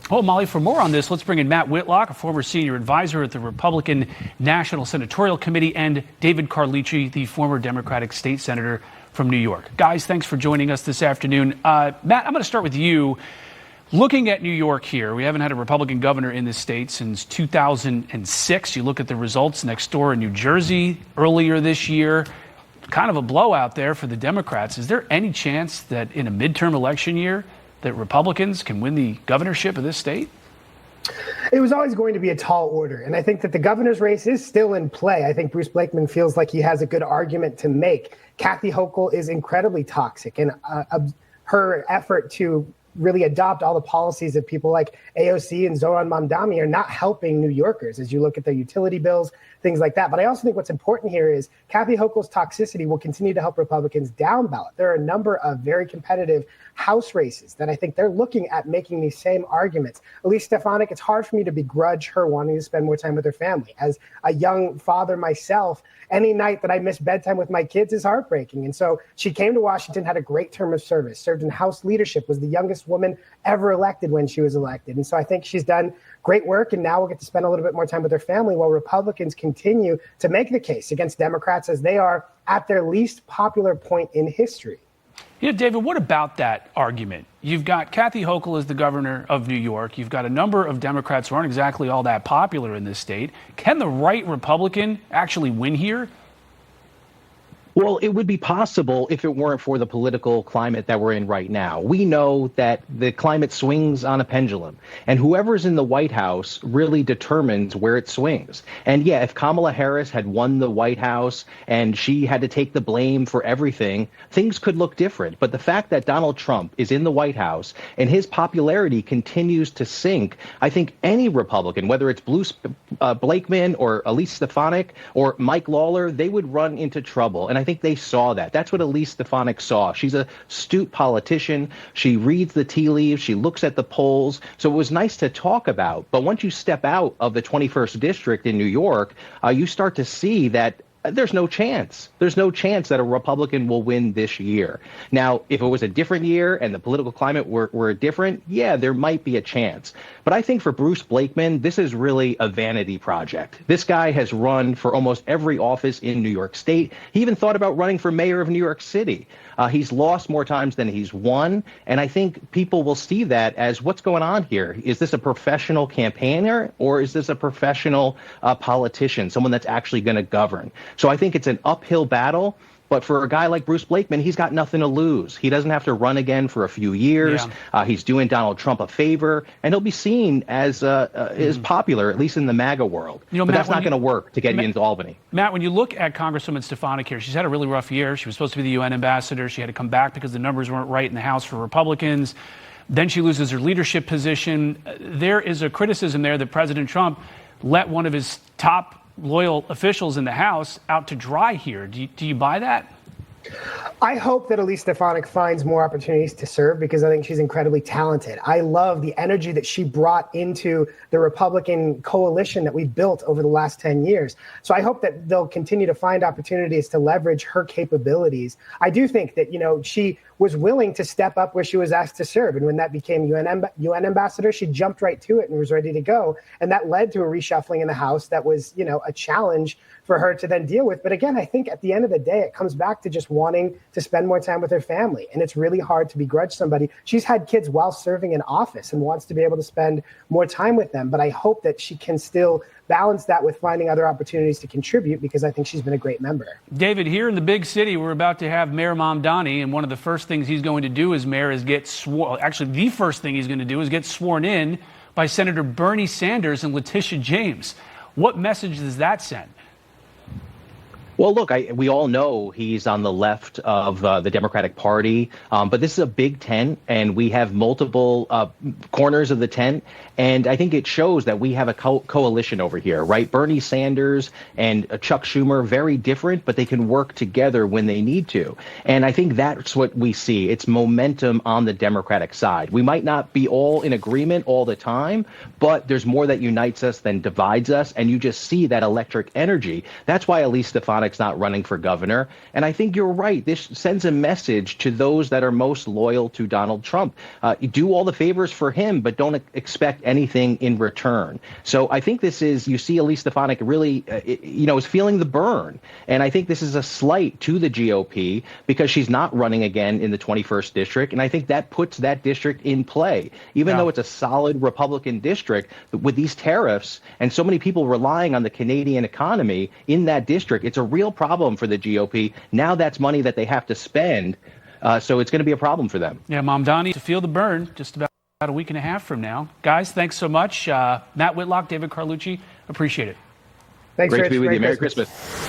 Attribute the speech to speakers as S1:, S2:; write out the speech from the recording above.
S1: Well, Molly, for more on this, let's bring in Matt Whitlock, a former senior advisor at the Republican National Senatorial Committee, and David Carlucci, the former Democratic state senator from New York. Guys, thanks for joining us this afternoon. Matt, I'm going to start with you. Looking at New York here, we haven't had a Republican governor in this state since 2006. You look at the results next door in New Jersey earlier this year, kind of a blowout there for the Democrats. Is there any chance that in a midterm election year that Republicans can win the governorship of this state?
S2: It was always going to be a tall order, and I think that the governor's race is still in play. I think Bruce Blakeman feels like he has a good argument to make. Kathy Hochul is incredibly toxic, and her effort to really adopt all the policies of people like AOC and Zohran Mamdani are not helping New Yorkers as you look at their utility bills, things like that. But I also think what's important here is Kathy Hochul's toxicity will continue to help Republicans down ballot. There are a number of very competitive House races that I think they're looking at making these same arguments. Elise Stefanik, it's hard for me to begrudge her wanting to spend more time with her family. As a young father myself, any night that I miss bedtime with my kids is heartbreaking. And so she came to Washington, had a great term of service, served in House leadership, was the youngest woman ever elected when she was elected. And so I think she's done great work, and now we'll get to spend a little bit more time with her family while Republicans continue to make the case against Democrats as they are at their least popular point in history.
S1: You know, David, what about that argument? You've got Kathy Hochul as the governor of New York. You've got a number of Democrats who aren't exactly all that popular in this state. Can the right Republican actually win here?
S3: Well, it would be possible if it weren't for the political climate that we're in right now. We know that the climate swings on a pendulum, and whoever's in the White House really determines where it swings. And yeah, if Kamala Harris had won the White House and she had to take the blame for everything, things could look different. But the fact that Donald Trump is in the White House and his popularity continues to sink, I think any Republican, whether it's Bruce Blakeman or Elise Stefanik or Mike Lawler, they would run into trouble. And I think they saw that. That's what Elise Stefanik saw. She's a astute politician. She reads the tea leaves. She looks at the polls. So it was nice to talk about. But once you step out of the 21st district in New York, you start to see that there's no chance. There's no chance that a Republican will win this year. Now, if it was a different year and the political climate were different, yeah, there might be a chance. But I think for Bruce Blakeman, this is really a vanity project. This guy has run for almost every office in New York State. He even thought about running for mayor of New York City. He's lost more times than he's won. And I think people will see that as what's going on here. Is this a professional campaigner or is this a professional politician, someone that's actually going to govern? So I think it's an uphill battle. But for a guy like Bruce Blakeman, he's got nothing to lose. He doesn't have to run again for a few years. Yeah. He's doing Donald Trump a favor, and he'll be seen as popular, at least in the MAGA world. You know, but Matt, that's not going to work to get you into Albany.
S1: Matt, when you look at Congresswoman Stefanik here, she's had a really rough year. She was supposed to be the UN ambassador. She had to come back because the numbers weren't right in the House for Republicans. Then she loses her leadership position. There is a criticism there that President Trump let one of his top loyal officials in the House out to dry here. Do you buy that?
S2: I hope that Elise Stefanik finds more opportunities to serve because I think she's incredibly talented. I love the energy that she brought into the Republican coalition that we built over the last 10 years. So I hope that they'll continue to find opportunities to leverage her capabilities. I do think that, she was willing to step up where she was asked to serve. And when that became UN ambassador, she jumped right to it and was ready to go. And that led to a reshuffling in the House that was, a challenge for her to then deal with. But again, I think at the end of the day, it comes back to just wanting to spend more time with her family. And it's really hard to begrudge somebody. She's had kids while serving in office and wants to be able to spend more time with them. But I hope that she can still balance that with finding other opportunities to contribute because I think she's been a great member.
S1: David, here in the big city, we're about to have Mayor Mamdani, and one of the first things he's going to do as mayor is get sworn. Actually, the first thing he's going to do is get sworn in by Senator Bernie Sanders and Letitia James. What message does that send?
S3: Well, look, we all know he's on the left of the Democratic Party, but this is a big tent, and we have multiple corners of the tent, and I think it shows that we have a coalition over here, right? Bernie Sanders and Chuck Schumer, very different, but they can work together when they need to, and I think that's what we see. It's momentum on the Democratic side. We might not be all in agreement all the time, but there's more that unites us than divides us, and you just see that electric energy. That's why Elise Stefanik Democratic's not running for governor. And I think you're right. This sends a message to those that are most loyal to Donald Trump. Do all the favors for him, but don't expect anything in return. So I think this is, you see Elise Stefanik really, is feeling the burn. And I think this is a slight to the GOP because she's not running again in the 21st district. And I think that puts that district in play, even though it's a solid Republican district with these tariffs and so many people relying on the Canadian economy in that district. It's a real problem for the GOP. Now that's money that they have to spend. So it's going to be a problem for them.
S1: Yeah, Mom Donnie, to feel the burn just about a week and a half from now. Guys, thanks so much. Matt Whitlock, David Carlucci, appreciate it.
S2: Thanks,
S3: Great
S2: Rich.
S3: to be with you. Merry
S2: Christmas.
S3: Christmas.